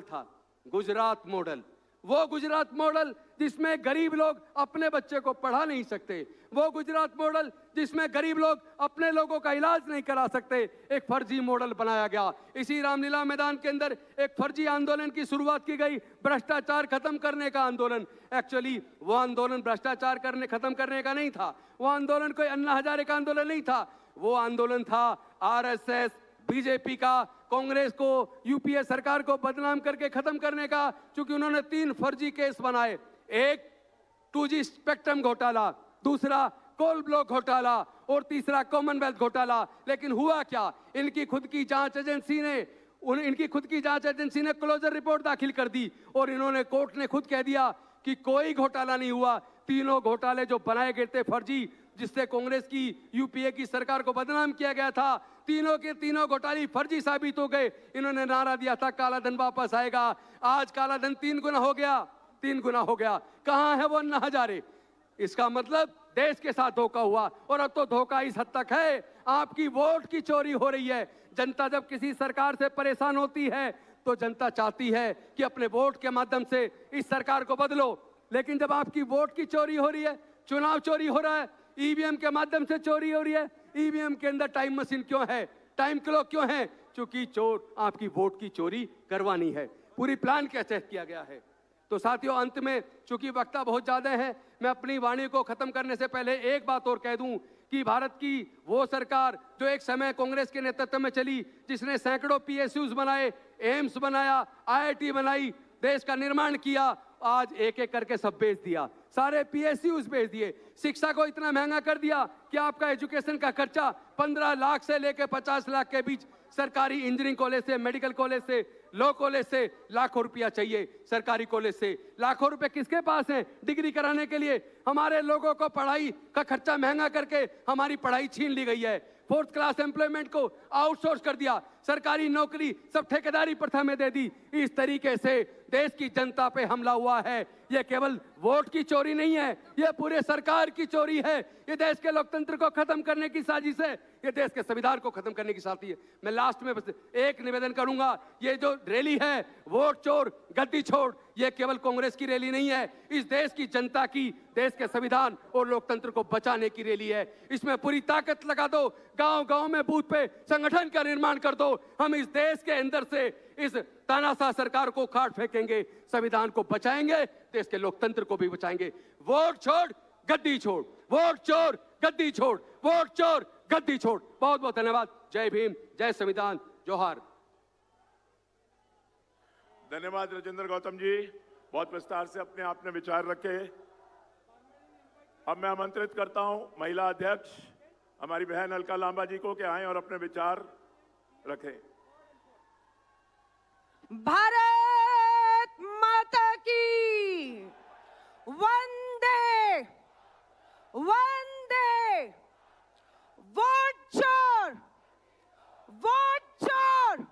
था, गुजरात मॉडल। वो गुजरात मॉडल जिसमें गरीब लोग अपने बच्चे को पढ़ा नहीं सकते, वो गुजरात मॉडल जिसमें गरीब लोग अपने लोगों का इलाज नहीं करा सकते, एक फर्जी मॉडल बनाया गया। इसी रामलीला मैदान के अंदर एक फर्जी आंदोलन की शुरुआत की गई, भ्रष्टाचार खत्म करने का आंदोलन। एक्चुअली वो आंदोलन भ्रष्टाचार खत्म करने का नहीं था, वो आंदोलन कोई अन्ना हजारे का आंदोलन नहीं था, वो आंदोलन था आरएसएस, बीजेपी का, कांग्रेस को, यूपीए सरकार को बदनाम करके खत्म करने का। क्योंकि उन्होंने 3 फर्जी केस बनाए, एक 2G स्पेक्ट्रम घोटाला, दूसरा कोल ब्लॉक घोटाला और तीसरा कॉमनवेल्थ घोटाला। लेकिन हुआ क्या, इनकी खुद की जांच एजेंसी ने क्लोजर रिपोर्ट दाखिल कर दी और इन्होंने, कोर्ट ने खुद कह दिया कि कोई घोटाला नहीं हुआ। तीनों घोटाले जो बनाए गए थे फर्जी, जिससे कांग्रेस की, यूपीए की सरकार को बदनाम किया गया था, तीनों के तीनों घोटाले फर्जी साबित हो गए। इन्होंने नारा दिया था काला धन वापस आएगा, आज काला धन 3 गुना हो गया, 3 गुना हो गया। कहां है वो अन्ना हजारे? इसका मतलब देश के साथ धोखा हुआ। और अब तो धोखा इस हद तक है, आपकी वोट की चोरी हो रही है। जनता जब किसी सरकार से परेशान होती है तो जनता चाहती है कि अपने वोट के माध्यम से इस सरकार को बदलो। लेकिन जब आपकी वोट की चोरी हो रही है, चुनाव चोरी हो रहा है, ईवीएम के माध्यम से चोरी हो रही है, ईवीएम के अंदर टाइम मशीन क्यों है, टाइम क्लॉक क्यों है? क्योंकि चोर आपकी वोट की चोरी करवानी है। पूरी प्लान के तहत किया गया है। तो साथियों, अंत में चूंकि वक्ता बहुत ज्यादा है, मैं अपनी वाणी को खत्म करने से पहले एक बात और कह दूं कि भारत की वो सरकार जो एक समय कांग्रेस के नेतृत्व में चली, जिसने सैकड़ों पीएसयूज बनाए, एम्स बनाया, आईआईटी बनाई, देश का निर्माण किया, आज एक एक करके सब बेच दिया, सारे पीएसयूज बेच दिए। शिक्षा को इतना महंगा कर दिया कि आपका एजुकेशन का खर्चा 15 लाख से लेकर 50 लाख के बीच, सरकारी इंजीनियरिंग कॉलेज से, मेडिकल कॉलेज से, लॉ कॉलेज से लाखों रुपया चाहिए, सरकारी कॉलेज से लाखों रुपए किसके पास हैं डिग्री कराने के लिए? हमारे लोगों को पढ़ाई का खर्चा महंगा करके हमारी पढ़ाई छीन ली गई है। 4th क्लास एम्प्लॉयमेंट को आउटसोर्स कर दिया, सरकारी नौकरी सब ठेकेदारी प्रथा में दे दी। इस तरीके से देश की जनता पे हमला हुआ है। यह केवल वोट की चोरी नहीं है, यह पूरे सरकार की चोरी है। यह देश के लोकतंत्र को खत्म करने की साजिश है, यह देश के संविधान को खत्म करने की साजिश है। मैं लास्ट में बस एक निवेदन करूंगा, ये जो रैली है वोट चोर गद्दी छोड़, यह केवल कांग्रेस की रैली नहीं है, इस देश की जनता की, देश के संविधान और लोकतंत्र को बचाने की रैली है। इसमें पूरी ताकत लगा दो, गांव-गांव में बूथ पे संगठन का निर्माण कर दो। हम इस देश के अंदर से इस तानाशाह सरकार को उखाड़ फेंकेंगे, संविधान को बचाएंगे, देश के लोकतंत्र को भी बचाएंगे। वोट छोड़ गद्दी छोड़, वोट चोर गद्दी छोड़, वोट चोर गद्दी छोड़। बहुत बहुत धन्यवाद। जय भीम, जय संविधान, जोहार। धन्यवाद राजेंद्र गौतम जी, बहुत विस्तार से अपने आपने विचार रखे। अब मैं आमंत्रित करता हूं महिला अध्यक्ष हमारी बहन अलका लांबा जी को कि आएं और अपने विचार रखें। भारत माता की वंदे वंदे। वोट चोर, वोट चोर।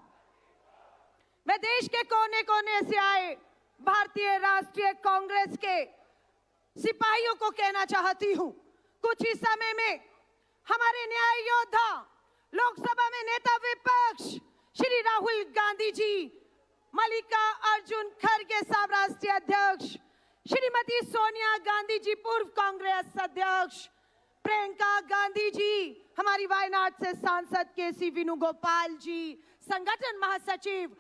मैं देश के कोने कोने से आए भारतीय राष्ट्रीय कांग्रेस के सिपाहियों को कहना चाहती हूं, कुछ ही समय में हमारे न्याय योद्धा, लोकसभा में नेता विपक्ष श्री राहुल गांधी जी, मल्लिका अर्जुन खड़गे साहब राष्ट्रीय अध्यक्ष, श्रीमती सोनिया गांधी जी पूर्व कांग्रेस अध्यक्ष, प्रियंका गांधी जी हमारी वायनाड से सांसद केसी वेणुगोपाल जी, संगठन महासचिव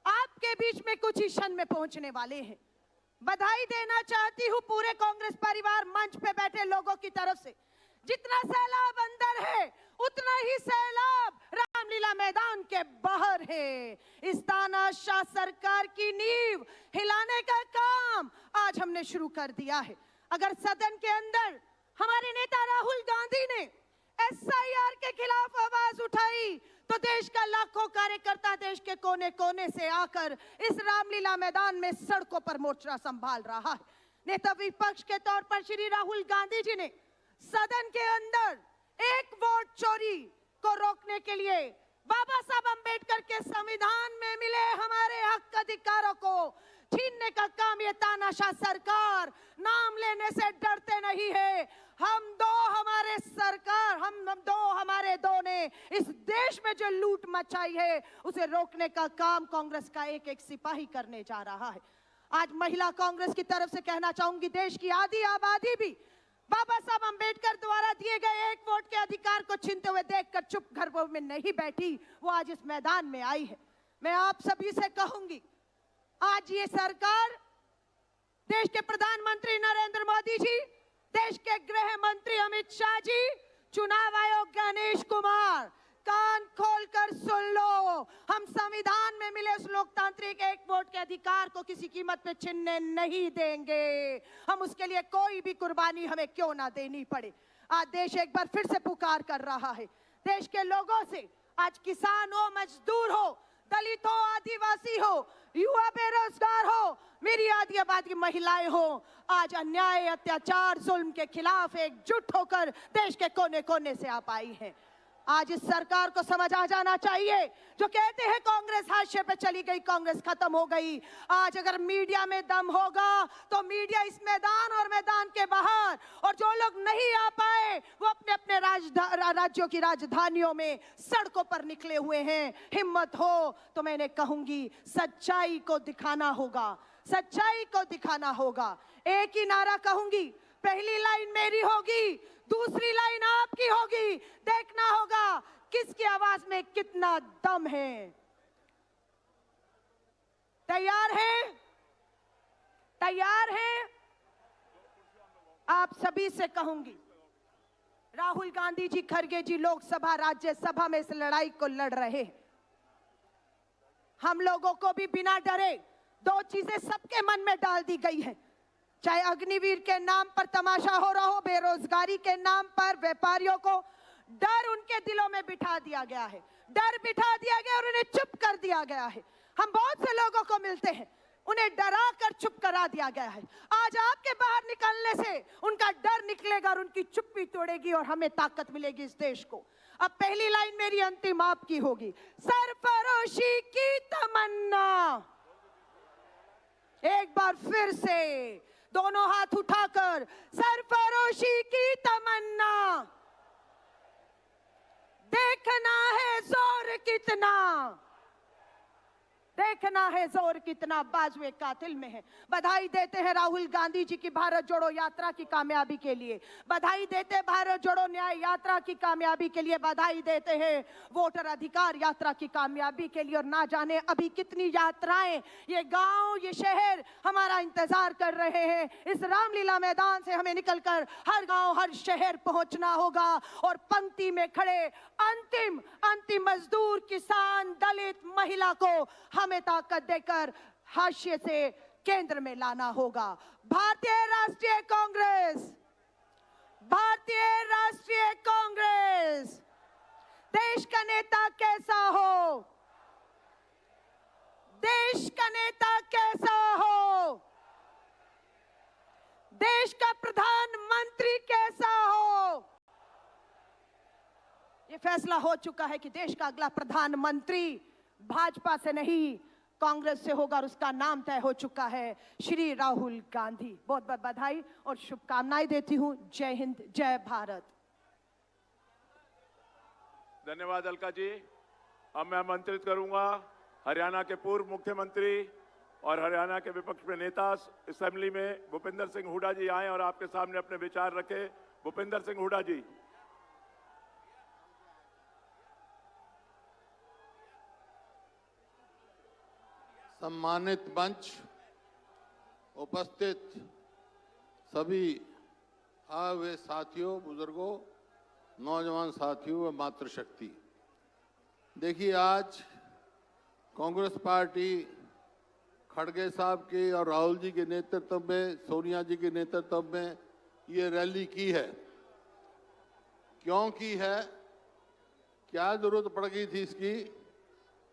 आपके बीच में कुछ ही क्षण में पहुंचने वाले हैं। बधाई देना चाहती हूं पूरे कांग्रेस परिवार मंच पे बैठे लोगों की तरफ से। जितना सैलाब अंदर है उतना ही सैलाब रामलीला मैदान के बाहर है। इस तानाशाह सरकार की नींव हिलाने का काम आज हमने शुरू कर दिया है। अगर सदन के अंदर हमारे नेता राहुल गांधी ने एसआईआर के खिलाफ आवाज उठाई तो देश का लाखों कार्यकर्ता देश के कोने कोने से आकर इस रामलीला मैदान में सड़कों पर मोर्चा संभाल रहा है। नेता विपक्ष के तौर पर श्री राहुल गांधी जी ने सदन के अंदर एक वोट चोरी को रोकने के लिए बाबा साहब अंबेडकर के संविधान में मिले हमारे हक अधिकारों को छीनने का काम ये तानाशाह सरकार नाम लेने से डरते नहीं है। हम दो हमारे दो ने इस देश में जो लूट मचाई है उसे रोकने का काम कांग्रेस का एक एक सिपाही करने जा रहा है। आज महिला कांग्रेस की तरफ से कहना चाहूंगी, देश की आधी आबादी भी बाबा साहब अंबेडकर द्वारा दिए गए एक वोट के अधिकार को छीनते हुए देखकर चुप घरों में नहीं बैठी, वो आज इस मैदान में आई है। मैं आप सभी से कहूंगी, आज ये सरकार, देश के प्रधानमंत्री नरेंद्र मोदी जी, देश के गृह मंत्री अमित शाह जी, चुनाव आयोग गणेश कुमार, कान खोलकर सुन लो, हम संविधान में मिले उस लोकतांत्रिक एक वोट के अधिकार को किसी कीमत पे छीनने नहीं देंगे। हम उसके लिए कोई भी कुर्बानी हमें क्यों ना देनी पड़े। आज देश एक बार फिर से पुकार कर रहा है देश के लोगों से, आज किसान हो, मजदूर हो, दलित हो, आदिवासी हो, युवा बेरोजगार हो, मेरी आदि आबादी महिलाएं हो, आज अन्याय, अत्याचार, जुल्म के खिलाफ एकजुट होकर देश के कोने कोने से आप आई हैं। आज इस सरकार को समझ आ जाना चाहिए, जो कहते हैं कांग्रेस हाशिए पे चली गई, कांग्रेस खत्म हो गई। आज अगर मीडिया में दम होगा तो मीडिया इस मैदान और मैदान के बाहर, और जो लोग नहीं आ पाए वो अपने अपने राज्यों की राजधानियों में सड़कों पर निकले हुए हैं। हिम्मत हो तो मैंने कहूंगी सच्चाई को दिखाना होगा, सच्चाई को दिखाना होगा। एक ही नारा कहूंगी, पहली लाइन मेरी होगी, दूसरी लाइन आपकी होगी। देखना होगा किसकी आवाज में कितना दम है। तैयार हैं? तैयार हैं? आप सभी से कहूंगी, राहुल गांधी जी, खड़गे जी लोकसभा राज्यसभा में इस लड़ाई को लड़ रहे हैं। हम लोगों को भी बिना डरे दो चीजें सबके मन में डाल दी गई है, चाहे अग्निवीर के नाम पर तमाशा हो रहा हो, बेरोजगारी के नाम पर व्यापारियों को डर उनके दिलों में बिठा दिया गया है, डर बिठा दिया गया और उन्हें चुप कर दिया गया है। हम बहुत से लोगों को मिलते हैं, उन्हें डरा कर चुप करा दिया गया है। आज आपके बाहर निकलने से उनका डर निकलेगा और उनकी चुप्पी तोड़ेगी और हमें ताकत मिलेगी इस देश को। अब पहली लाइन मेरी अंतिम आपकी होगी, सरफरोशी की तमन्ना। एक बार फिर से दोनों हाथ उठाकर, सरफरोशी की तमन्ना, देखना है जोर कितना, देखना है जोर कितना बाजुए कातिल में है। बधाई देते हैं राहुल गांधी जी की भारत जोड़ो यात्रा की कामयाबी के लिए, बधाई देते हैं भारत जोड़ो न्याय यात्रा की कामयाबी के लिए, बधाई देते हैं वोटर अधिकार यात्रा की कामयाबी के लिए। और ना जाने अभी कितनी यात्राएं ये गांव, ये शहर हमारा इंतजार कर रहे हैं। इस रामलीला मैदान से हमें निकलकर हर गांव, हर शहर पहुंचना होगा और पंक्ति में खड़े अंतिम मजदूर, किसान, दलित, महिला को हमें ताकत देकर हाशिए से केंद्र में लाना होगा। भारतीय राष्ट्रीय कांग्रेस, भारतीय राष्ट्रीय कांग्रेस, देश का नेता कैसा हो, देश का नेता कैसा हो, देश का प्रधानमंत्री कैसा हो, ये फैसला हो चुका है कि देश का अगला प्रधानमंत्री भाजपा से नहीं कांग्रेस से होगा और उसका नाम तय हो चुका है, श्री राहुल गांधी। बहुत बहुत बधाई और शुभकामनाएं देती हूं। जय हिंद, जय भारत। धन्यवाद अलका जी। अब मैं आमंत्रित करूंगा हरियाणा के पूर्व मुख्यमंत्री और हरियाणा के विपक्ष में नेता असेंबली में भूपेंद्र सिंह हुड्डा जी आए और आपके सामने अपने विचार रखे। भूपेंद्र सिंह हुड्डा जी। सम्मानित मंच, उपस्थित सभी आए हुए साथियों, बुजुर्गों, नौजवान साथियों व मातृशक्ति, देखिए आज कांग्रेस पार्टी खड़गे साहब के और राहुल जी के नेतृत्व में, सोनिया जी के नेतृत्व में ये रैली की है। क्यों की है, क्या जरूरत पड़ गई थी इसकी?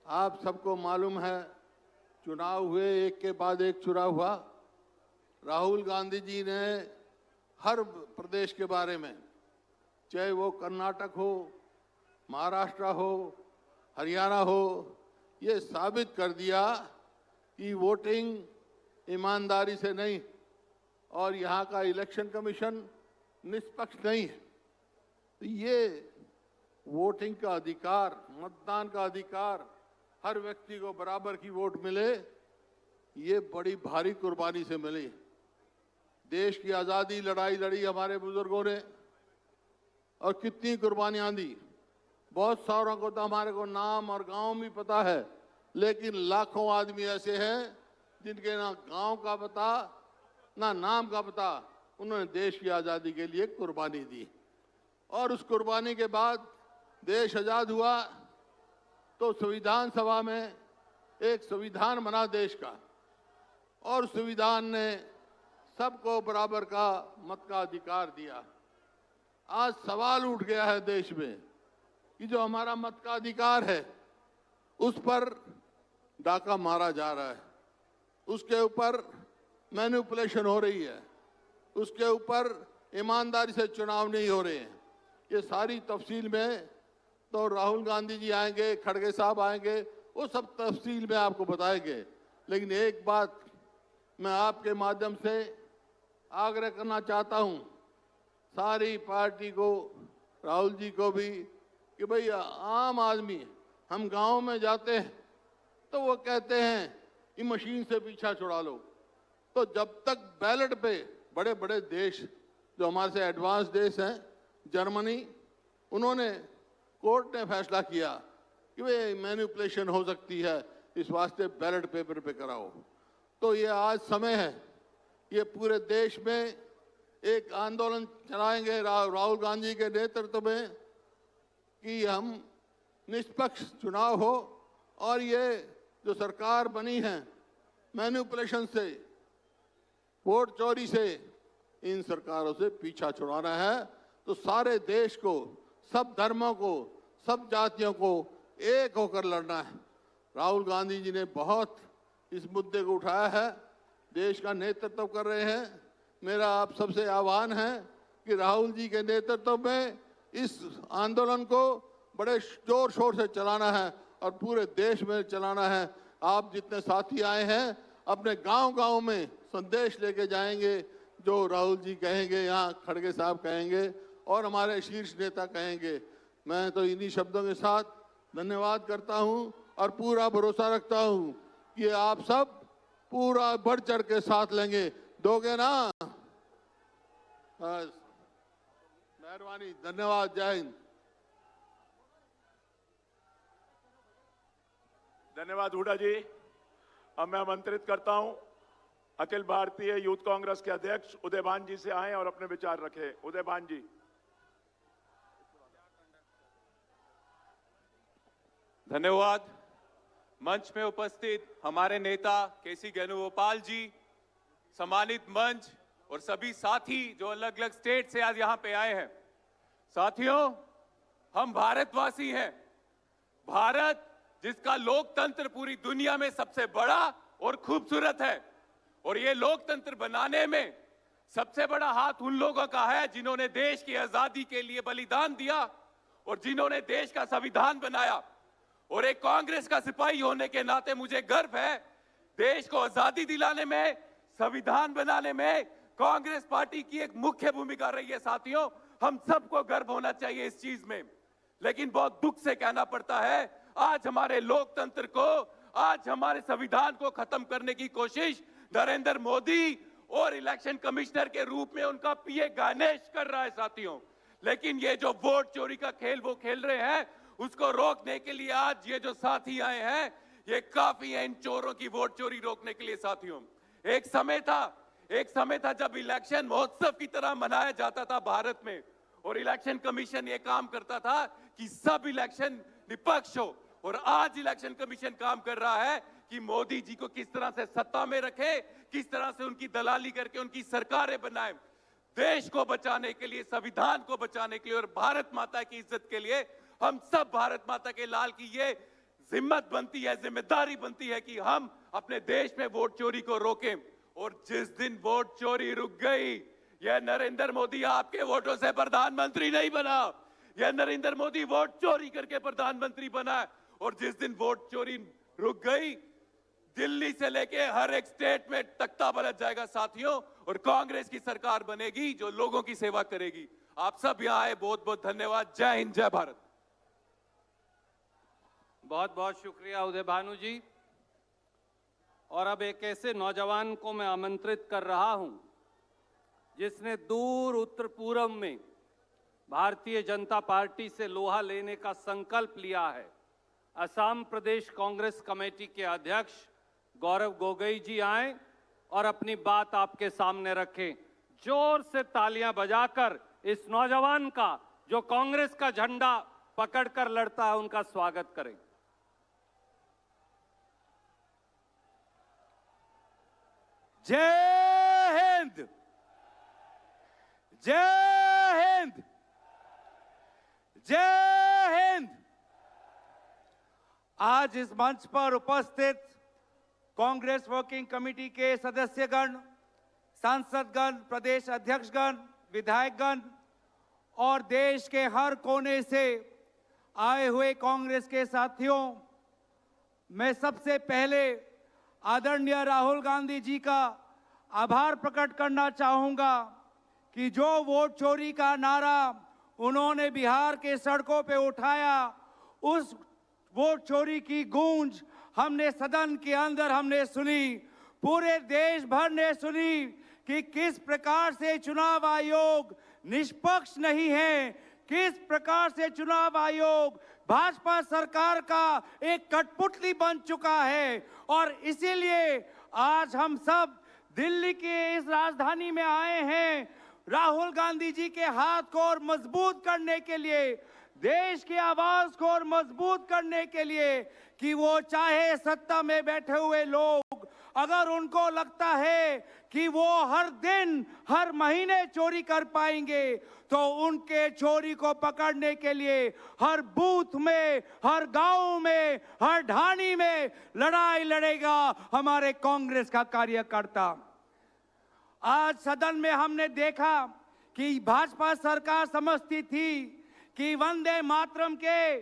आप सबको मालूम है, चुनाव हुए, एक के बाद एक चुनाव हुआ। राहुल गांधी जी ने हर प्रदेश के बारे में, चाहे वो कर्नाटक हो, महाराष्ट्र हो, हरियाणा हो, ये साबित कर दिया कि वोटिंग ईमानदारी से नहीं, और यहाँ का इलेक्शन कमीशन निष्पक्ष नहीं है। तो ये वोटिंग का अधिकार, मतदान का अधिकार, हर व्यक्ति को बराबर की वोट मिले, ये बड़ी भारी कुर्बानी से मिली। देश की आज़ादी लड़ाई लड़ी हमारे बुजुर्गों ने और कितनी कुर्बानियां दी। बहुत सारों को तो हमारे को नाम और गांव भी पता है, लेकिन लाखों आदमी ऐसे हैं जिनके ना गांव का पता ना नाम का पता। उन्होंने देश की आज़ादी के लिए कुर्बानी दी और उस कुर्बानी के बाद देश आज़ाद हुआ तो संविधान सभा में एक संविधान बना देश का और संविधान ने सबको बराबर का मत का अधिकार दिया। आज सवाल उठ गया है देश में कि जो हमारा मत का अधिकार है उस पर डाका मारा जा रहा है, उसके ऊपर मैनिपुलेशन हो रही है, उसके ऊपर ईमानदारी से चुनाव नहीं हो रहे हैं। ये सारी तफसील में तो राहुल गांधी जी आएंगे, खड़गे साहब आएंगे, वो सब तफसील में आपको बताएंगे। लेकिन एक बात मैं आपके माध्यम से आग्रह करना चाहता हूं सारी पार्टी को, राहुल जी को भी, कि भाई आम आदमी, हम गांव में जाते हैं तो वो कहते हैं कि मशीन से पीछा छुड़ा लो। तो जब तक बैलेट पे बड़े बड़े देश जो हमारे से एडवांस देश हैं, जर्मनी, उन्होंने कोर्ट ने फैसला किया कि भाई मैनिपुलेशन हो सकती है, इस वास्ते बैलेट पेपर पे कराओ। तो ये आज समय है, ये पूरे देश में एक आंदोलन चलाएंगे राहुल गांधी के नेतृत्व में कि हम निष्पक्ष चुनाव हो और ये जो सरकार बनी है मैनिपुलेशन से, वोट चोरी से, इन सरकारों से पीछा छुड़ाना है। तो सारे देश को, सब धर्मों को, सब जातियों को एक होकर लड़ना है। राहुल गांधी जी ने बहुत इस मुद्दे को उठाया है, देश का नेतृत्व कर रहे हैं। मेरा आप सबसे आह्वान है कि राहुल जी के नेतृत्व में इस आंदोलन को बड़े जोर शोर से चलाना है और पूरे देश में चलाना है। आप जितने साथी आए हैं अपने गांव-गांव में संदेश लेके जाएंगे, जो राहुल जी कहेंगे, यहाँ खड़गे साहब कहेंगे और हमारे शीर्ष नेता कहेंगे। मैं तो इन्हीं शब्दों के साथ धन्यवाद करता हूँ और पूरा भरोसा रखता हूँ कि आप सब पूरा बढ़ चढ़ के साथ लेंगे। दोगे ना? बस, मेहरबानी, धन्यवाद, जय हिंद। धन्यवाद हुड्डा जी। अब मैं आमंत्रित करता हूं अखिल भारतीय यूथ कांग्रेस के अध्यक्ष उदयभान जी से आए और अपने विचार रखें। उदयभान जी। धन्यवाद। मंच में उपस्थित हमारे नेता केसी वेणुगोपाल जी, सम्मानित मंच और सभी साथी जो अलग अलग स्टेट से आज यहां पे आए हैं। साथियों, हम भारतवासी हैं। भारत जिसका लोकतंत्र पूरी दुनिया में सबसे बड़ा और खूबसूरत है, और ये लोकतंत्र बनाने में सबसे बड़ा हाथ उन लोगों का है जिन्होंने देश की आजादी के लिए बलिदान दिया और जिन्होंने देश का संविधान बनाया। और एक कांग्रेस का सिपाही होने के नाते मुझे गर्व है, देश को आजादी दिलाने में, संविधान बनाने में कांग्रेस पार्टी की एक मुख्य भूमिका रही है। साथियों, हम सबको गर्व होना चाहिए इस चीज में। लेकिन बहुत दुख से कहना पड़ता है, आज हमारे लोकतंत्र को, आज हमारे संविधान को खत्म करने की कोशिश नरेंद्र मोदी और इलेक्शन कमिश्नर के रूप में उनका पीए गणेश कर रहा है। साथियों, लेकिन ये जो वोट चोरी का खेल वो खेल रहे हैं, उसको रोकने के लिए आज ये जो साथी आए हैं, ये काफी है इन चोरों की वोट चोरी रोकने के लिए। साथियों, एक समय था जब इलेक्शन महोत्सव की तरह मनाया जाता था भारत में, और इलेक्शन कमीशन ये काम करता था कि सब इलेक्शन निष्पक्ष हो। और आज इलेक्शन कमीशन काम कर रहा है कि मोदी जी को किस तरह से सत्ता में रखे, किस तरह से उनकी दलाली करके उनकी सरकारें बनाए। देश को बचाने के लिए, संविधान को बचाने के लिए और भारत माता की इज्जत के लिए हम सब भारत माता के लाल की ये जिम्मत बनती है, जिम्मेदारी बनती है कि हम अपने देश में वोट चोरी को रोकें। और जिस दिन वोट चोरी रुक गई, यह नरेंद्र मोदी आपके वोटों से प्रधानमंत्री नहीं बना, यह नरेंद्र मोदी वोट चोरी करके प्रधानमंत्री बना। और जिस दिन वोट चोरी रुक गई, दिल्ली से लेके हर एक स्टेट में तख्ता पलट जाएगा साथियों, और कांग्रेस की सरकार बनेगी जो लोगों की सेवा करेगी। आप सब यहां आए, बहुत बहुत धन्यवाद। जय हिंद, जय भारत। बहुत बहुत शुक्रिया उदय भानु जी। और अब एक ऐसे नौजवान को मैं आमंत्रित कर रहा हूं जिसने दूर उत्तर पूर्व में भारतीय जनता पार्टी से लोहा लेने का संकल्प लिया है। असम प्रदेश कांग्रेस कमेटी के अध्यक्ष गौरव गोगोई जी आए और अपनी बात आपके सामने रखें। जोर से तालियां बजाकर इस नौजवान का, जो कांग्रेस का झंडा पकड़कर लड़ता है, उनका स्वागत करें। जय हिंद, जय हिंद, जय हिंद। आज इस मंच पर उपस्थित कांग्रेस वर्किंग कमेटी के सदस्यगण, सांसदगण, प्रदेश अध्यक्षगण, विधायकगण और देश के हर कोने से आए हुए कांग्रेस के साथियों, मैं सबसे पहले आदरणीय राहुल गांधी जी का आभार प्रकट करना चाहूंगा कि जो वोट चोरी का नारा उन्होंने बिहार के सड़कों पे उठाया, उस वोट चोरी की गूंज हमने सदन के अंदर हमने सुनी, पूरे देश भर ने सुनी कि किस प्रकार से चुनाव आयोग निष्पक्ष नहीं है, किस प्रकार से चुनाव आयोग भाजपा सरकार का एक कठपुतली बन चुका है। और इसीलिए आज हम सब दिल्ली के इस राजधानी में आए हैं राहुल गांधी जी के हाथ को और मजबूत करने के लिए, देश की आवाज को और मजबूत करने के लिए कि वो चाहे सत्ता में बैठे हुए लोग, अगर उनको लगता है कि वो हर दिन हर महीने चोरी कर पाएंगे, तो उनके चोरी को पकड़ने के लिए हर बूथ में, हर गांव में, हर ढाणी में लड़ाई लड़ेगा हमारे कांग्रेस का कार्यकर्ता। आज सदन में हमने देखा कि भाजपा सरकार समझती थी कि वंदे मातरम के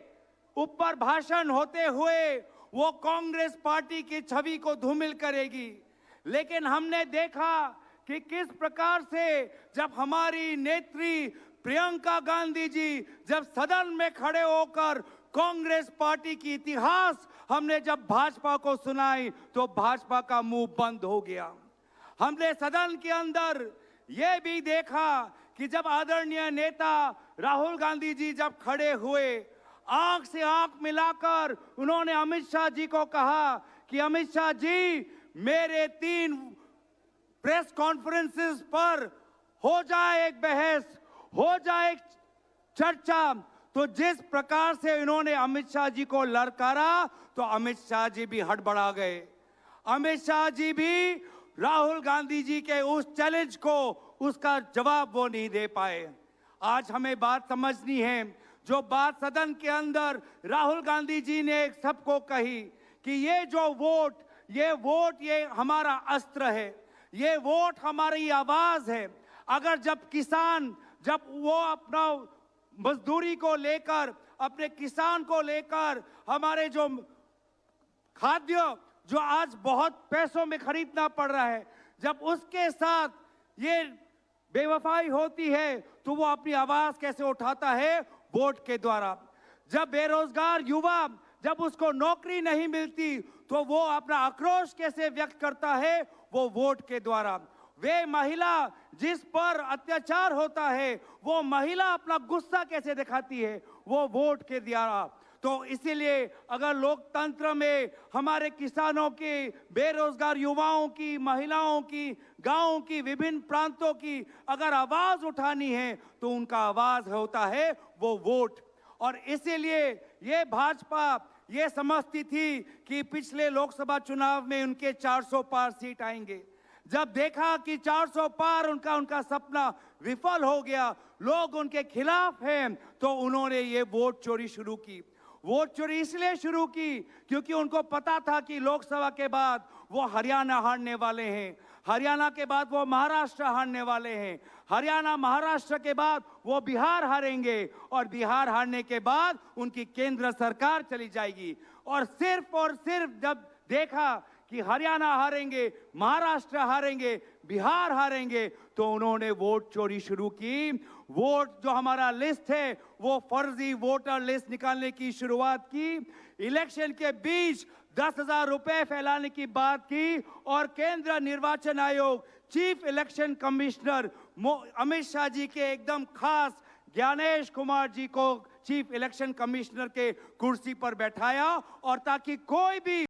ऊपर भाषण होते हुए वो कांग्रेस पार्टी की छवि को धूमिल करेगी, लेकिन हमने देखा कि किस प्रकार से जब हमारी नेत्री प्रियंका गांधी जी जब सदन में खड़े होकर कांग्रेस पार्टी की इतिहास हमने जब भाजपा को सुनाई, तो भाजपा का मुंह बंद हो गया। हमने सदन के अंदर यह भी देखा कि जब आदरणीय नेता राहुल गांधी जी जब खड़े हुए, आंख से आंख मिलाकर उन्होंने अमित शाह जी को कहा कि अमित शाह जी, मेरे 3 प्रेस कॉन्फ्रेंसेस पर हो जाए एक बहस, हो जाए एक चर्चा। तो जिस प्रकार से इन्होंने अमित शाह जी को ललकारा, तो अमित शाह जी भी हड़बड़ा गए। अमित शाह जी भी राहुल गांधी जी के उस चैलेंज को, उसका जवाब वो नहीं दे पाए। आज हमें बात समझनी है, जो बात सदन के अंदर राहुल गांधी जी ने सबको कही कि ये जो वोट, ये हमारा अस्त्र है, ये वोट हमारी आवाज है। अगर जब किसान, जब वो अपना मजदूरी को लेकर, अपने किसान को लेकर, हमारे जो खाद्य जो आज बहुत पैसों में खरीदना पड़ रहा है, जब उसके साथ ये बेवफाई होती है, तो वो अपनी आवाज कैसे उठाता है? वोट के द्वारा। जब बेरोजगार युवा, जब उसको नौकरी नहीं मिलती, तो वो अपना आक्रोश कैसे व्यक्त करता है? वो वोट के द्वारा। वे महिला जिस पर अत्याचार होता है, वो महिला अपना गुस्सा कैसे दिखाती है? वो वोट के द्वारा। तो इसीलिए अगर लोकतंत्र में हमारे किसानों की, बेरोजगार युवाओं की, महिलाओं की, गांवों की, विभिन्न प्रांतों की अगर आवाज उठानी है, तो उनका आवाज होता है वो वोट। और इसीलिए ये भाजपा ये समझती थी कि पिछले लोकसभा चुनाव में उनके 400 पार सीट आएंगे। जब देखा कि 400 पार उनका सपना विफल हो गया, लोग उनके खिलाफ हैं, तो उन्होंने ये वोट चोरी शुरू की। वोट चोरी इसलिए शुरू की क्योंकि उनको पता था कि लोकसभा के बाद वो हरियाणा हारने वाले हैं, हरियाणा के बाद वो महाराष्ट्र हारने वाले हैं, हरियाणा महाराष्ट्र के बाद वो बिहार हारेंगे, और बिहार हारने के बाद उनकी केंद्र सरकार चली जाएगी। और सिर्फ जब देखा कि हरियाणा हारेंगे, महाराष्ट्र हारेंगे, बिहार हारेंगे, तो उन्होंने वोट चोरी शुरू की। वोट जो हमारा लिस्ट है वो फर्जी वोटर लिस्ट निकालने की शुरुआत की। इलेक्शन के बीच 10,000 रुपए फैलाने की बात की और केंद्र निर्वाचन आयोग, chief election commissioner Amit Shah ji के एकदम खास ज्ञानेश कुमार जी को चीफ इलेक्शन कमिश्नर के कुर्सी पर बैठाया और ताकि कोई भी